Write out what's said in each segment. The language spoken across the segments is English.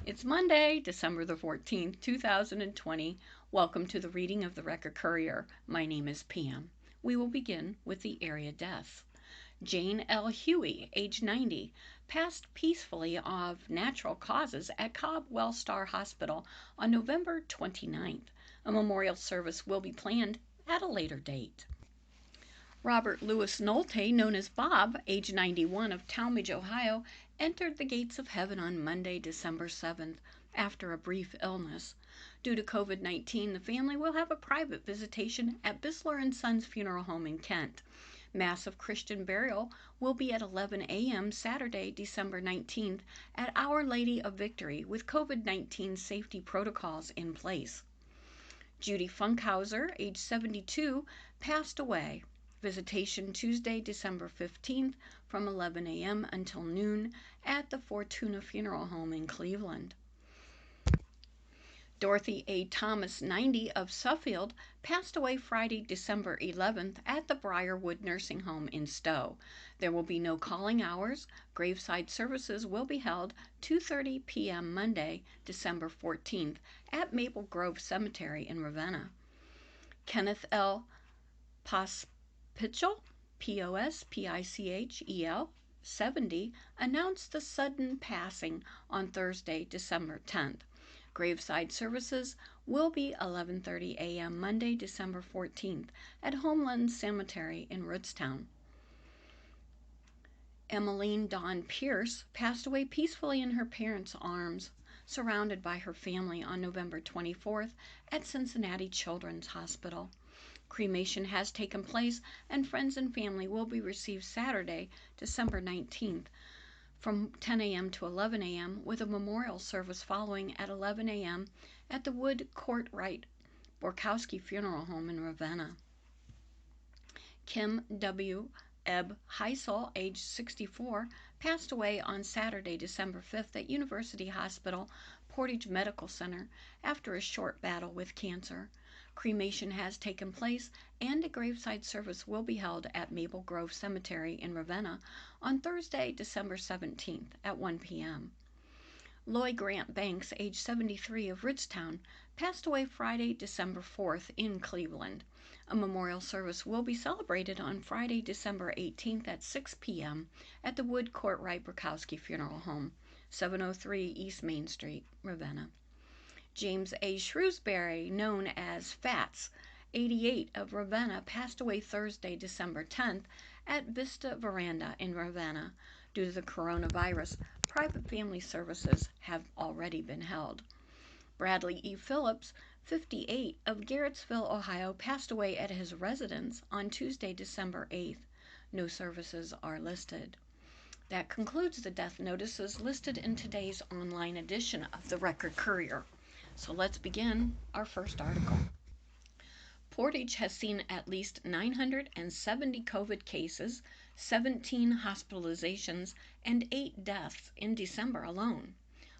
It's Monday, December the 14th, 2020. Welcome to the reading of the Record Courier. My name is Pam. We will begin with the area deaths. Jane L. Huey, age 90, passed peacefully of natural causes at Cobb Wellstar Hospital on November 29th. A memorial service will be planned at a later date. Robert Louis Nolte, known as Bob, age 91, of Talmadge, Ohio, entered the gates of heaven on Monday, December 7th, after a brief illness. Due to COVID-19, the family will have a private visitation at Bisler & Sons Funeral Home in Kent. Mass of Christian burial will be at 11 a.m. Saturday, December 19th at Our Lady of Victory with COVID-19 safety protocols in place. Judy Funkhauser, age 72, passed away. Visitation Tuesday, December 15th from 11 a.m. until noon at the Fortuna Funeral Home in Cleveland. Dorothy A. Thomas, 90, of Suffield, passed away Friday, December 11th at the Briarwood Nursing Home in Stowe. There will be no calling hours. Graveside services will be held 2:30 p.m. Monday, December 14th at Maple Grove Cemetery in Ravenna. Kenneth L. Pospichel, Pospichel, 70, announced the sudden passing on Thursday, December 10th. Graveside services will be 11:30 a.m. Monday, December 14th at Homeland Cemetery in Rootstown. Emmeline Dawn Pierce passed away peacefully in her parents' arms, surrounded by her family on November 24th at Cincinnati Children's Hospital. Cremation has taken place, and friends and family will be received Saturday, December 19th, from 10 a.m. to 11 a.m., with a memorial service following at 11 a.m. at the Wood Courtright Borkowski Funeral Home in Ravenna. Kim W. Ebb Heisel, age 64, passed away on Saturday, December 5th at University Hospital, Portage Medical Center, after a short battle with cancer. Cremation has taken place, and a graveside service will be held at Maple Grove Cemetery in Ravenna on Thursday, December 17th at 1 p.m. Loy Grant Banks, age 73, of Ridgetown, passed away Friday, December 4th in Cleveland. A memorial service will be celebrated on Friday, December 18th at 6 p.m. at the Wood Courtright Borkowski Funeral Home, 703 East Main Street, Ravenna. James A. Shrewsbury, known as Fats, 88, of Ravenna, passed away Thursday, December 10th at Vista Veranda in Ravenna. Due to the coronavirus, private family services have already been held. Bradley E. Phillips, 58, of Garrettsville, Ohio, passed away at his residence on Tuesday, December 8th. No services are listed. That concludes the death notices listed in today's online edition of the Record Courier. So let's begin our first article. Portage has seen at least 970 COVID cases, 17 hospitalizations, and 8 deaths in December alone.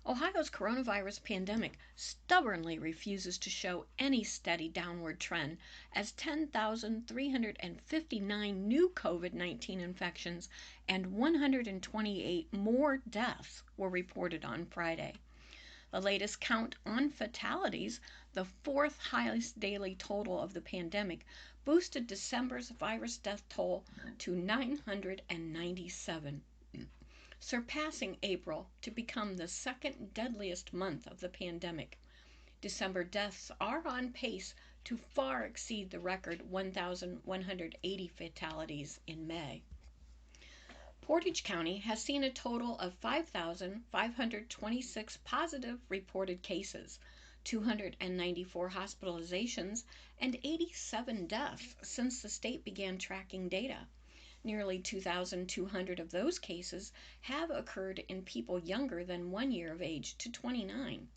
Ohio's coronavirus pandemic stubbornly refuses to show any steady downward trend, as 10,359 new COVID-19 infections and 128 more deaths were reported on Friday. The latest count on fatalities, the fourth highest daily total of the pandemic, boosted December's virus death toll to 997, surpassing April to become the second deadliest month of the pandemic. December deaths are on pace to far exceed the record 1,180 fatalities in May. Portage County has seen a total of 5,526 positive reported cases, 294 hospitalizations, and 87 deaths since the state began tracking data. Nearly 2,200 of those cases have occurred in people younger than 1 year of age to 29.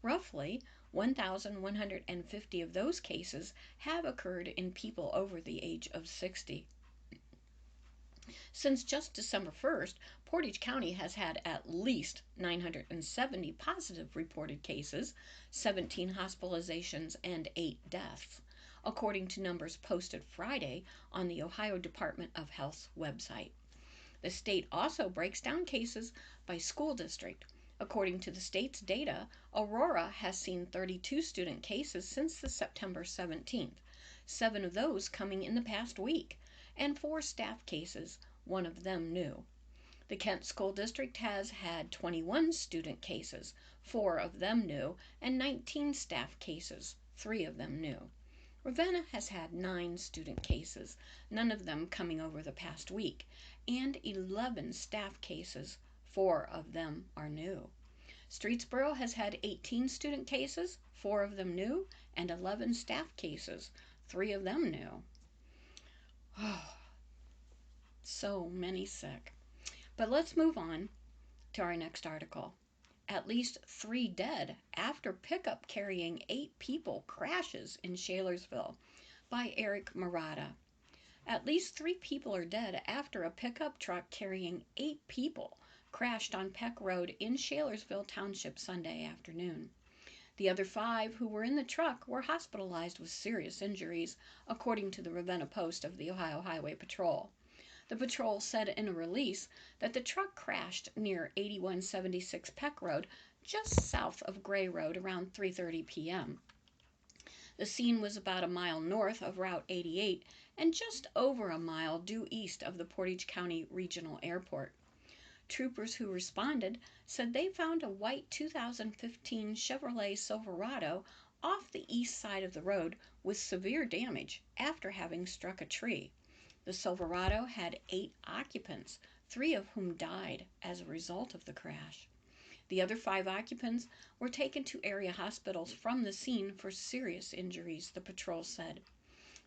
Roughly 1,150 of those cases have occurred in people over the age of 60. Since just December 1st, Portage County has had at least 970 positive reported cases, 17 hospitalizations, and 8 deaths, according to numbers posted Friday on the Ohio Department of Health's website. The state also breaks down cases by school district. According to the state's data, Aurora has seen 32 student cases since the September 17th, 7 of those coming in the past week, and 4 staff cases, 1 of them new. The Kent School District has had 21 student cases, 4 of them new, and 19 staff cases, 3 of them new. Ravenna has had 9 student cases, none of them coming over the past week, and 11 staff cases, 4 of them are new. Streetsboro has had 18 student cases, 4 of them new, and 11 staff cases, 3 of them new. Oh, so many sick. But let's move on to our next article. At least 3 dead after pickup carrying 8 people crashes in Shalersville, by Eric Murata. At least 3 people are dead after a pickup truck carrying 8 people crashed on Peck Road in Shalersville Township Sunday afternoon. The other 5 who were in the truck were hospitalized with serious injuries, according to the Ravenna Post of the Ohio Highway Patrol. The patrol said in a release that the truck crashed near 8176 Peck Road, just south of Gray Road, around 3:30 p.m. The scene was about a mile north of Route 88 and just over a mile due east of the Portage County Regional Airport. Troopers who responded said they found a white 2015 Chevrolet Silverado off the east side of the road with severe damage after having struck a tree. The Silverado had 8 occupants, 3 of whom died as a result of the crash. The other 5 occupants were taken to area hospitals from the scene for serious injuries, the patrol said.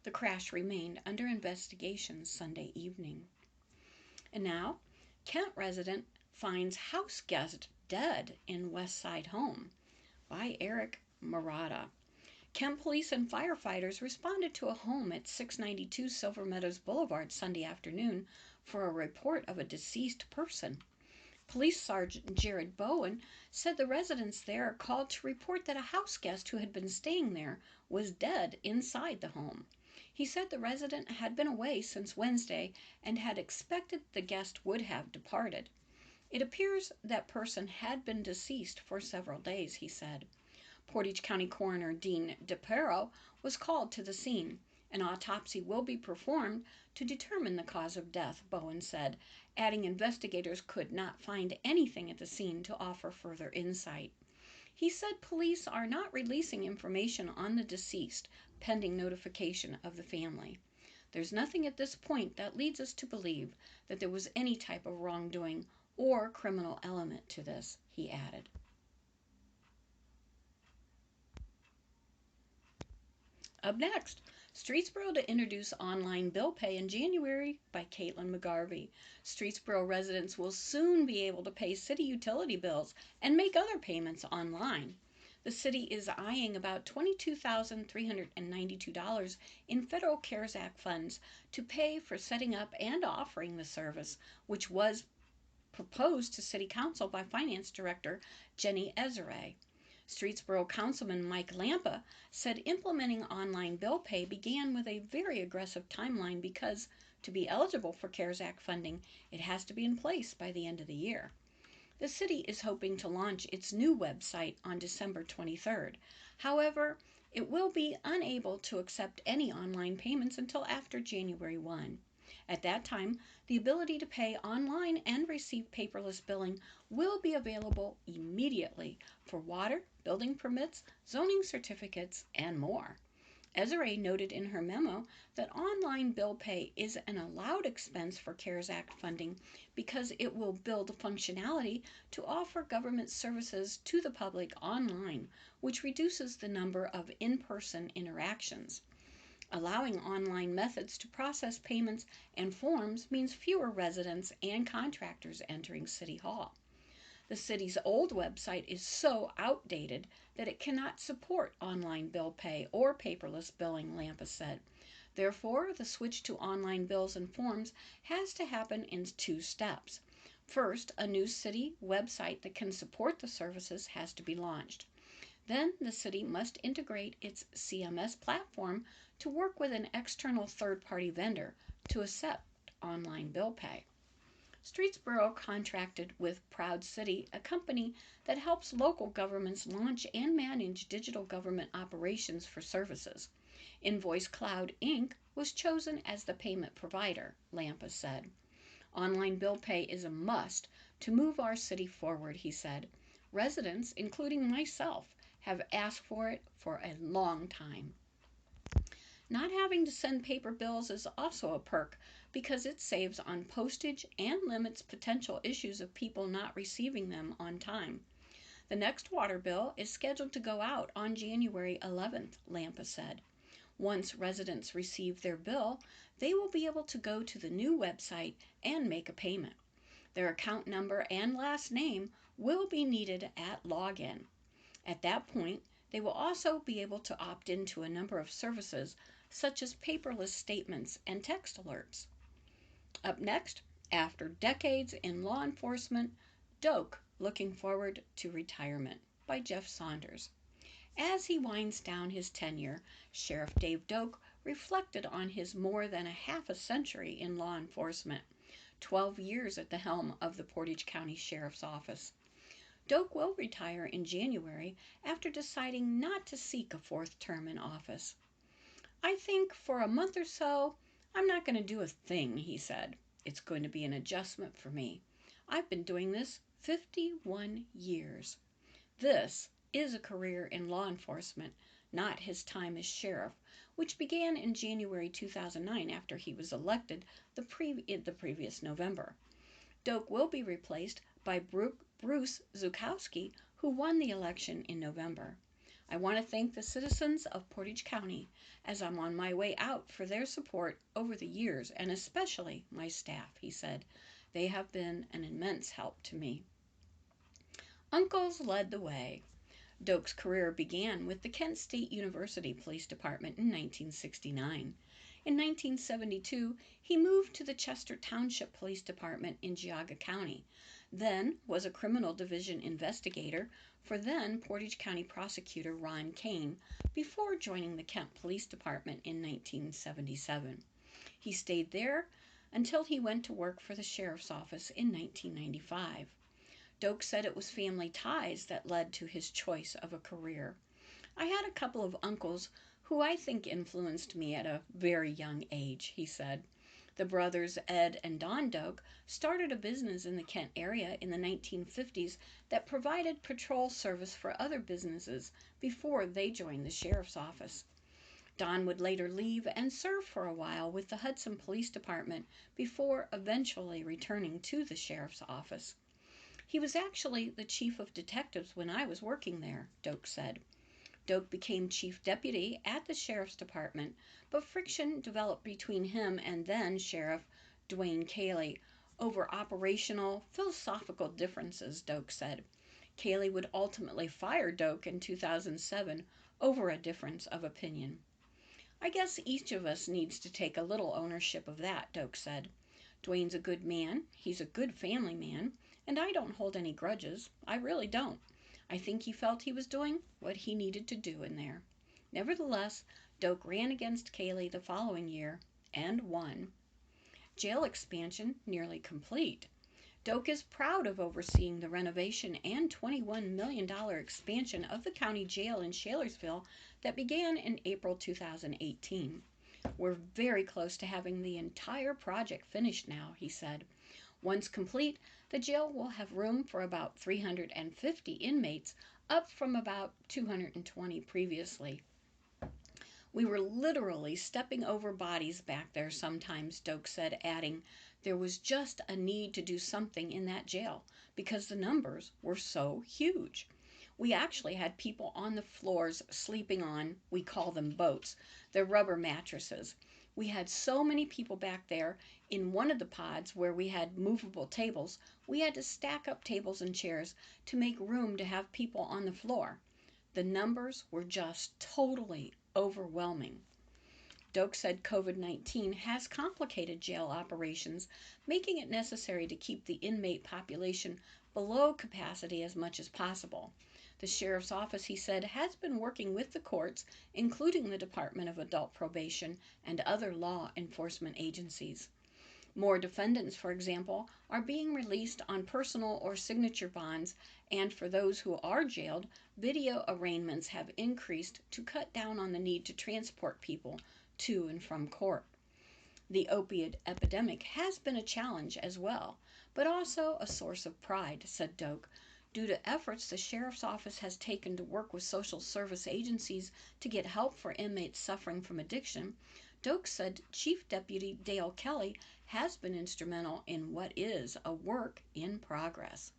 The crash remained under investigation Sunday evening. And now, Kent resident finds house guest dead in West Side home, by Eric Murata. Kent police and firefighters responded to a home at 692 Silver Meadows Boulevard Sunday afternoon for a report of a deceased person. Police Sergeant Jared Bowen said the residents there called to report that a house guest who had been staying there was dead inside the home. He said the resident had been away since Wednesday and had expected the guest would have departed. It appears that person had been deceased for several days, he said. Portage County Coroner Dean DePero was called to the scene. An autopsy will be performed to determine the cause of death, Bowen said, adding investigators could not find anything at the scene to offer further insight. He said police are not releasing information on the deceased pending notification of the family. There's nothing at this point that leads us to believe that there was any type of wrongdoing or criminal element to this, he added. Up next, Streetsboro to introduce online bill pay in January, by Caitlin McGarvey. Streetsboro residents will soon be able to pay city utility bills and make other payments online. The city is eyeing about $22,392 in federal CARES Act funds to pay for setting up and offering the service, which was proposed to City Council by Finance Director Jenny Ezere. Streetsboro Councilman Mike Lampa said implementing online bill pay began with a very aggressive timeline because, to be eligible for CARES Act funding, it has to be in place by the end of the year. The city is hoping to launch its new website on December 23rd. However, it will be unable to accept any online payments until after January 1. At that time, the ability to pay online and receive paperless billing will be available immediately for water, building permits, zoning certificates, and more. Ezere noted in her memo that online bill pay is an allowed expense for CARES Act funding because it will build functionality to offer government services to the public online, which reduces the number of in-person interactions. Allowing online methods to process payments and forms means fewer residents and contractors entering City Hall. The city's old website is so outdated that it cannot support online bill pay or paperless billing, Lampa said. Therefore, the switch to online bills and forms has to happen in 2 steps. First, a new city website that can support the services has to be launched. Then the city must integrate its CMS platform to work with an external third-party vendor to accept online bill pay. Streetsboro contracted with Proud City, a company that helps local governments launch and manage digital government operations for services. Invoice Cloud Inc. was chosen as the payment provider, Lampa said. Online bill pay is a must to move our city forward, he said. Residents, including myself, have asked for it for a long time. Not having to send paper bills is also a perk because it saves on postage and limits potential issues of people not receiving them on time. The next water bill is scheduled to go out on January 11th, Lampa said. Once residents receive their bill, they will be able to go to the new website and make a payment. Their account number and last name will be needed at login. At that point, they will also be able to opt into a number of services such as paperless statements and text alerts. Up next, after decades in law enforcement, Doak looking forward to retirement by Jeff Saunders. As he winds down his tenure, Sheriff Dave Doak reflected on his more than a half a century in law enforcement, 12 years at the helm of the Portage County Sheriff's Office. Doak will retire in January after deciding not to seek a fourth term in office. I think for a month or so, I'm not going to do a thing, he said. It's going to be an adjustment for me. I've been doing this 51 years. This is a career in law enforcement, not his time as sheriff, which began in January 2009 after he was elected the previous November. Doak will be replaced by Bruce Zukowski, who won the election in November. I want to thank the citizens of Portage County as I'm on my way out for their support over the years, and especially my staff, he said. They have been an immense help to me. Uncles led the way. Doak's career began with the Kent State University Police Department in 1969. In 1972, he moved to the Chester Township Police Department in Geauga County, then was a criminal division investigator for then Portage County prosecutor Ron Kane before joining the Kent Police Department in 1977. He stayed there until he went to work for the Sheriff's Office in 1995. Doak said it was family ties that led to his choice of a career. I had a couple of uncles who I think influenced me at a very young age, he said. The brothers Ed and Don Doak started a business in the Kent area in the 1950s that provided patrol service for other businesses before they joined the sheriff's office. Don would later leave and serve for a while with the Hudson Police Department before eventually returning to the sheriff's office. He was actually the chief of detectives when I was working there, Doak said. Doak became chief deputy at the sheriff's department, but friction developed between him and then Sheriff Dwayne Cayley over operational, philosophical differences, Doak said. Cayley would ultimately fire Doak in 2007 over a difference of opinion. I guess each of us needs to take a little ownership of that, Doak said. Dwayne's a good man, he's a good family man, and I don't hold any grudges. I really don't. I think he felt he was doing what he needed to do in there. Nevertheless, Doak ran against Cayley the following year and won. Jail expansion nearly complete. Doak is proud of overseeing the renovation and $21 million expansion of the county jail in Shalersville that began in April 2018. We're very close to having the entire project finished now, he said. Once complete, the jail will have room for about 350 inmates, up from about 220 previously. We were literally stepping over bodies back there sometimes, Doak said, adding, there was just a need to do something in that jail because the numbers were so huge. We actually had people on the floors sleeping on, we call them boats, they're rubber mattresses. We had so many people back there in one of the pods where we had movable tables, we had to stack up tables and chairs to make room to have people on the floor. The numbers were just totally overwhelming. Doak said COVID-19 has complicated jail operations, making it necessary to keep the inmate population below capacity as much as possible. The sheriff's office, he said, has been working with the courts, including the Department of Adult Probation and other law enforcement agencies. More defendants, for example, are being released on personal or signature bonds, and for those who are jailed, video arraignments have increased to cut down on the need to transport people to and from court. The opiate epidemic has been a challenge as well, but also a source of pride, said Doak. Due to efforts the sheriff's office has taken to work with social service agencies to get help for inmates suffering from addiction, Doak said Chief Deputy Dale Kelly has been instrumental in what is a work in progress.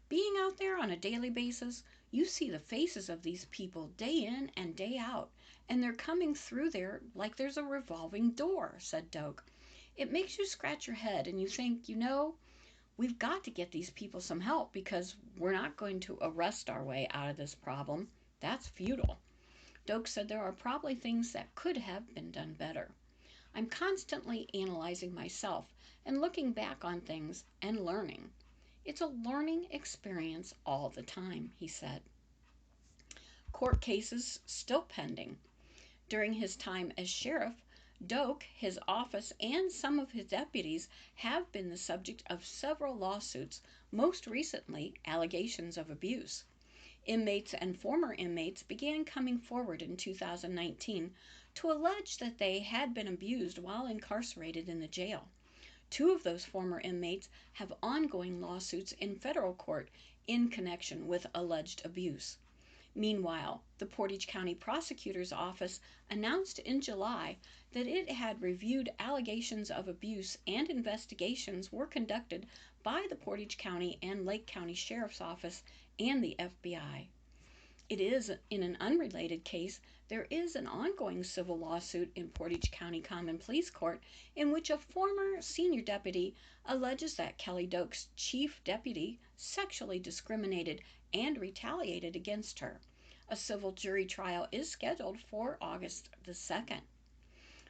Being out there on a daily basis, you see the faces of these people day in and day out, and they're coming through there like there's a revolving door, said Doak. It makes you scratch your head and you think, we've got to get these people some help because we're not going to arrest our way out of this problem. That's futile. Doak said there are probably things that could have been done better. I'm constantly analyzing myself and looking back on things and learning. It's a learning experience all the time, he said. Court cases still pending. During his time as sheriff, Doak, his office, and some of his deputies have been the subject of several lawsuits, most recently allegations of abuse. Inmates and former inmates began coming forward in 2019 to allege that they had been abused while incarcerated in the jail. Two of those former inmates have ongoing lawsuits in federal court in connection with alleged abuse. Meanwhile, the Portage County Prosecutor's Office announced in July that it had reviewed allegations of abuse and investigations were conducted by the Portage County and Lake County Sheriff's Office and the FBI. It is in an unrelated case. There is an ongoing civil lawsuit in Portage County Common Pleas Court in which a former senior deputy alleges that Kelly Doak's chief deputy sexually discriminated and retaliated against her. A civil jury trial is scheduled for August the 2nd.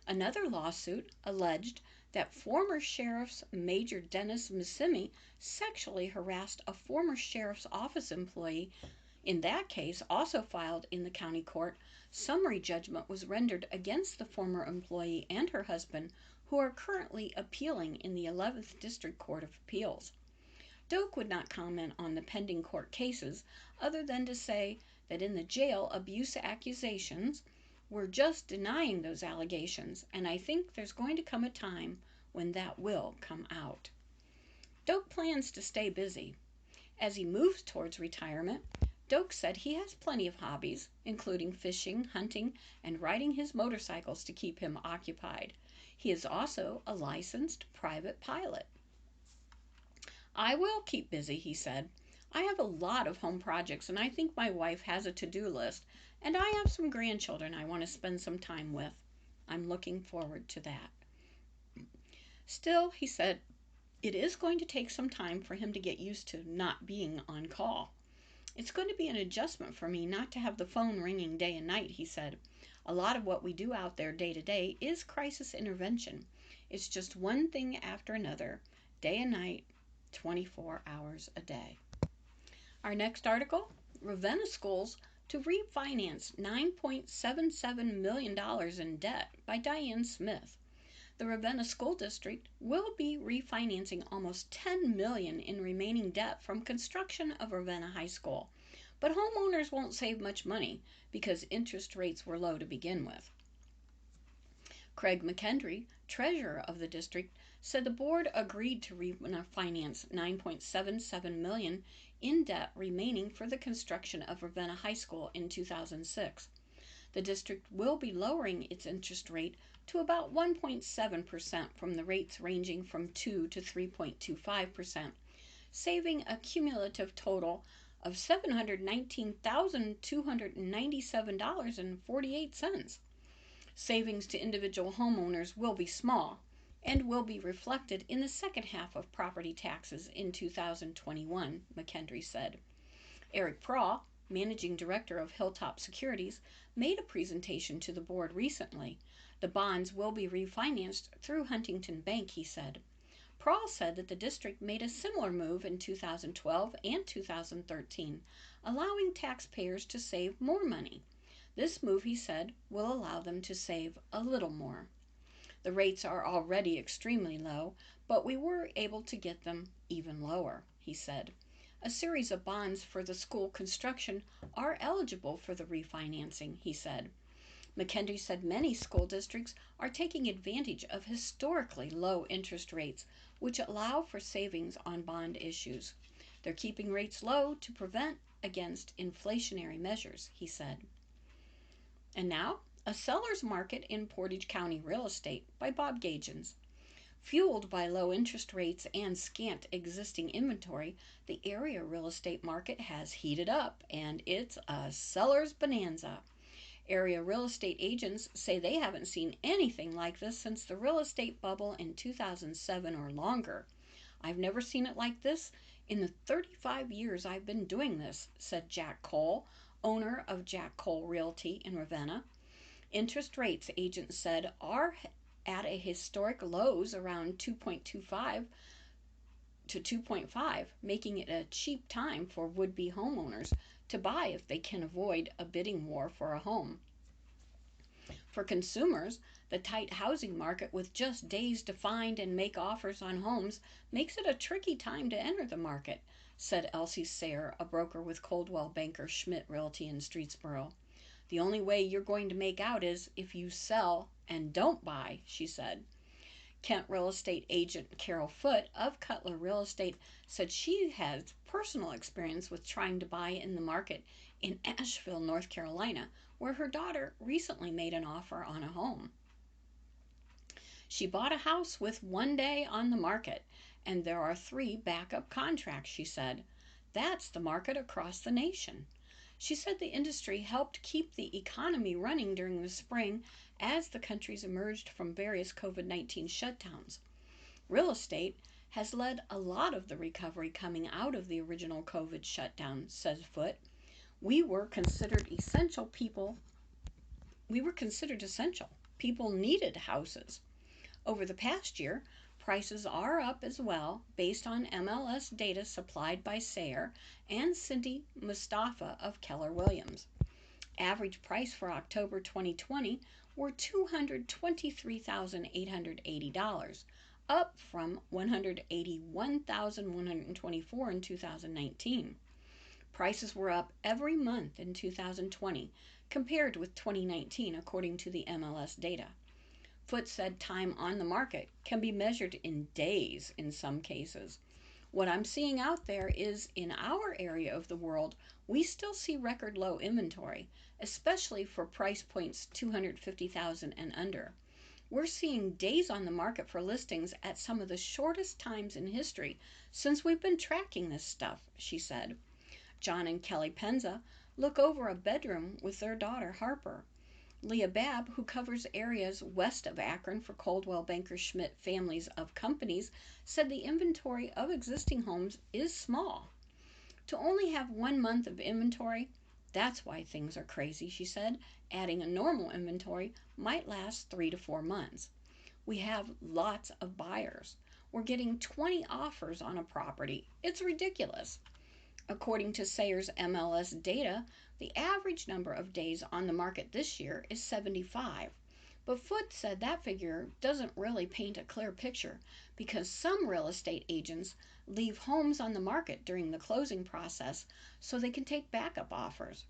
Another lawsuit alleged that former Sheriff's Major Dennis Missimi sexually harassed a former Sheriff's Office employee. In that case, also filed in the county court, summary judgment was rendered against the former employee and her husband, who are currently appealing in the 11th District Court of Appeals. Doak would not comment on the pending court cases, other than to say that in the jail, abuse accusations were just denying those allegations, and I think there's going to come a time when that will come out. Doak plans to stay busy. As he moves towards retirement, Doak said he has plenty of hobbies, including fishing, hunting, and riding his motorcycles to keep him occupied. He is also a licensed private pilot. I will keep busy, he said. I have a lot of home projects, and I think my wife has a to-do list, and I have some grandchildren I want to spend some time with. I'm looking forward to that. Still, he said, it is going to take some time for him to get used to not being on call. It's going to be an adjustment for me not to have the phone ringing day and night, he said. A lot of what we do out there day to day is crisis intervention. It's just one thing after another, day and night, 24 hours a day. Our next article, Ravenna Schools to refinance $9.77 million in debt, by Diane Smith. The Ravenna School District will be refinancing almost $10 million in remaining debt from construction of Ravenna High School. But homeowners won't save much money because interest rates were low to begin with. Craig McKendry, treasurer of the district, said the board agreed to refinance $9.77 million in debt remaining for the construction of Ravenna High School in 2006. The district will be lowering its interest rate to about 1.7% from the rates ranging from 2 to 3.25%, saving a cumulative total of $719,297.48. Savings to individual homeowners will be small and will be reflected in the second half of property taxes in 2021, McKendry said. Eric Praw, managing director of Hilltop Securities, made a presentation to the board recently. The bonds will be refinanced through Huntington Bank, he said. Prawl said that the district made a similar move in 2012 and 2013, allowing taxpayers to save more money. This move, he said, will allow them to save a little more. The rates are already extremely low, but we were able to get them even lower, he said. A series of bonds for the school construction are eligible for the refinancing, he said. McKendry said many school districts are taking advantage of historically low interest rates, which allow for savings on bond issues. They're keeping rates low to prevent against inflationary measures, he said. And now, a seller's market in Portage County real estate by Bob Gagins. Fueled by low interest rates and scant existing inventory, the area real estate market has heated up, and it's a seller's bonanza. Area real estate agents say they haven't seen anything like this since the real estate bubble in 2007 or longer. I've never seen it like this in the 35 years I've been doing this, said Jack Cole, owner of Jack Cole Realty in Ravenna. Interest rates, agents said, are at a historic lows around 2.25 to 2.5, making it a cheap time for would-be homeowners to buy if they can avoid a bidding war for a home. For consumers, the tight housing market with just days to find and make offers on homes makes it a tricky time to enter the market, said Elsie Sayre, a broker with Coldwell Banker Schmidt Realty in Streetsboro. The only way you're going to make out is if you sell and don't buy, she said. Kent real estate agent Carol Foote of Cutler Real Estate said she has personal experience with trying to buy in the market in Asheville, North Carolina, where her daughter recently made an offer on a home. She bought a house with 1 day on the market, and there are 3 backup contracts, she said. That's the market across the nation. She said the industry helped keep the economy running during the spring as the countries emerged from various COVID-19 shutdowns. Real estate has led a lot of the recovery coming out of the original COVID shutdown, says Foote. We were considered essential. People needed houses. Over the past year, prices are up as well, based on MLS data supplied by Sayre and Cindy Mustafa of Keller Williams. Average price for October 2020 were $223,880, up from $181,124 in 2019. Prices were up every month in 2020 compared with 2019, according to the MLS data. Foote said time on the market can be measured in days in some cases. What I'm seeing out there is in our area of the world, we still see record low inventory, especially for price points $250,000 and under. We're seeing days on the market for listings at some of the shortest times in history since we've been tracking this stuff, she said. John and Kelly Penza look over a bedroom with their daughter Harper. Leah Babb, who covers areas west of Akron for Coldwell Banker Schmidt families of companies, said the inventory of existing homes is small. To only have 1 month of inventory, that's why things are crazy, she said. Adding a normal inventory might last 3 to 4 months. We have lots of buyers. We're getting 20 offers on a property. It's ridiculous. According to Sayre's MLS data, the average number of days on the market this year is 75. But Foote said that figure doesn't really paint a clear picture because some real estate agents leave homes on the market during the closing process so they can take backup offers.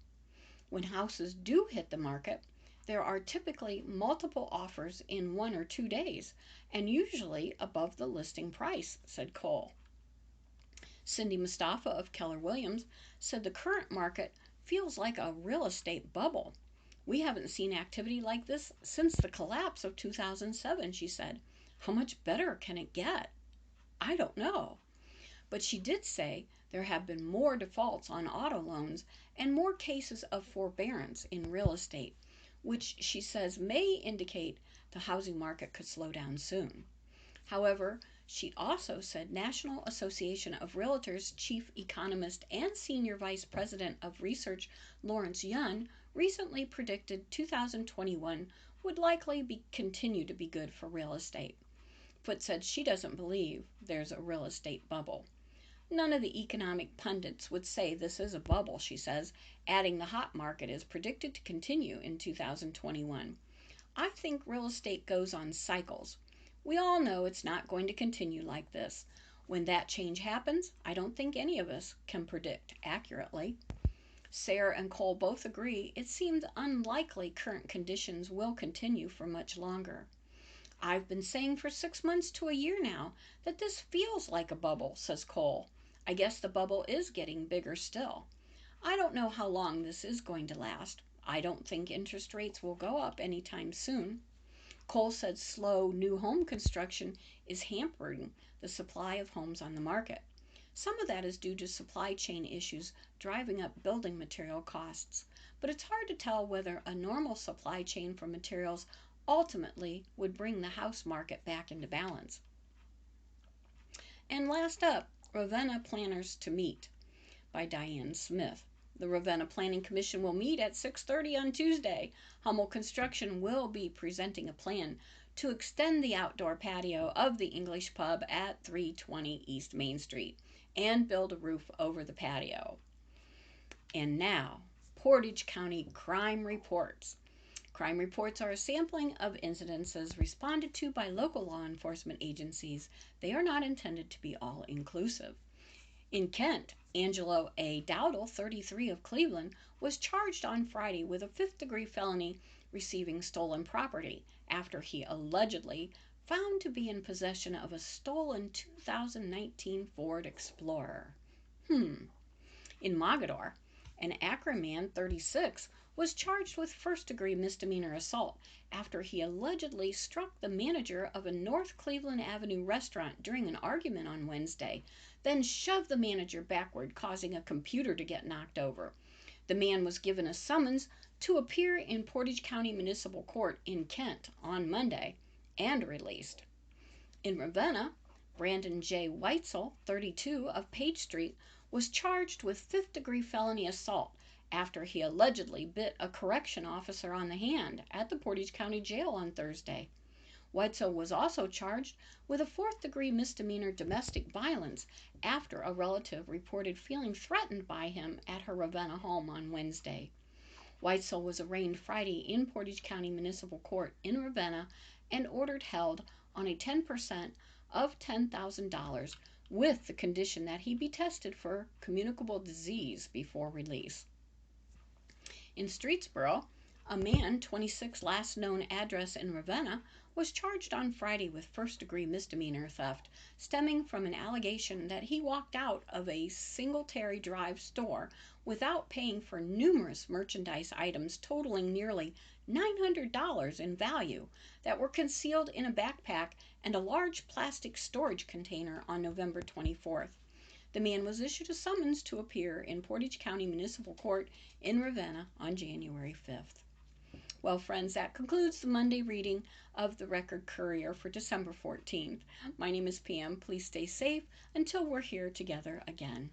When houses do hit the market, there are typically multiple offers in 1 or 2 days, and usually above the listing price, said Cole. Cindy Mustafa of Keller Williams said the current market feels like a real estate bubble. We haven't seen activity like this since the collapse of 2007, she said. How much better can it get? I don't know. But she did say there have been more defaults on auto loans and more cases of forbearance in real estate, which she says may indicate the housing market could slow down soon. However, she also said National Association of Realtors chief economist and senior vice president of research Lawrence Yun recently predicted 2021 would likely continue to be good for real estate. Foote said she doesn't believe there's a real estate bubble. None of the economic pundits would say this is a bubble, she says, adding the hot market is predicted to continue in 2021. I think real estate goes on cycles. We all know it's not going to continue like this. When that change happens, I don't think any of us can predict accurately. Sarah and Cole both agree it seems unlikely current conditions will continue for much longer. I've been saying for 6 months to a year now that this feels like a bubble, says Cole. I guess the bubble is getting bigger still. I don't know how long this is going to last. I don't think interest rates will go up anytime soon. Cole said slow new home construction is hampering the supply of homes on the market. Some of that is due to supply chain issues driving up building material costs, but it's hard to tell whether a normal supply chain for materials ultimately would bring the house market back into balance. And last up, Ravenna Planners to Meet by Diane Smith. The Ravenna Planning Commission will meet at 6:30 on Tuesday. Hummel Construction will be presenting a plan to extend the outdoor patio of the English Pub at 320 East Main Street and build a roof over the patio. And now, Portage County Crime Reports. Crime reports are a sampling of incidences responded to by local law enforcement agencies. They are not intended to be all inclusive. In Kent, Angelo A. Dowdle, 33 of Cleveland, was charged on Friday with a fifth-degree felony receiving stolen property after he allegedly found to be in possession of a stolen 2019 Ford Explorer. In Mogador, an Akron man, 36, was charged with first-degree misdemeanor assault after he allegedly struck the manager of a North Cleveland Avenue restaurant during an argument on Wednesday, then shoved the manager backward, causing a computer to get knocked over. The man was given a summons to appear in Portage County Municipal Court in Kent on Monday and released. In Ravenna, Brandon J. Weitzel, 32, of Page Street, was charged with fifth-degree felony assault after he allegedly bit a correction officer on the hand at the Portage County Jail on Thursday. Weitzel was also charged with a fourth-degree misdemeanor domestic violence after a relative reported feeling threatened by him at her Ravenna home on Wednesday. Weitzel was arraigned Friday in Portage County Municipal Court in Ravenna and ordered held on a 10% of $10,000 with the condition that he be tested for communicable disease before release. In Streetsboro, a man, 26, last known address in Ravenna, was charged on Friday with first-degree misdemeanor theft stemming from an allegation that he walked out of a Singletary Drive store without paying for numerous merchandise items totaling nearly $900 in value that were concealed in a backpack and a large plastic storage container on November 24th. The man was issued a summons to appear in Portage County Municipal Court in Ravenna on January 5th. Well, friends, that concludes the Monday reading of the Record Courier for December 14th. My name is Pam. Please stay safe until we're here together again.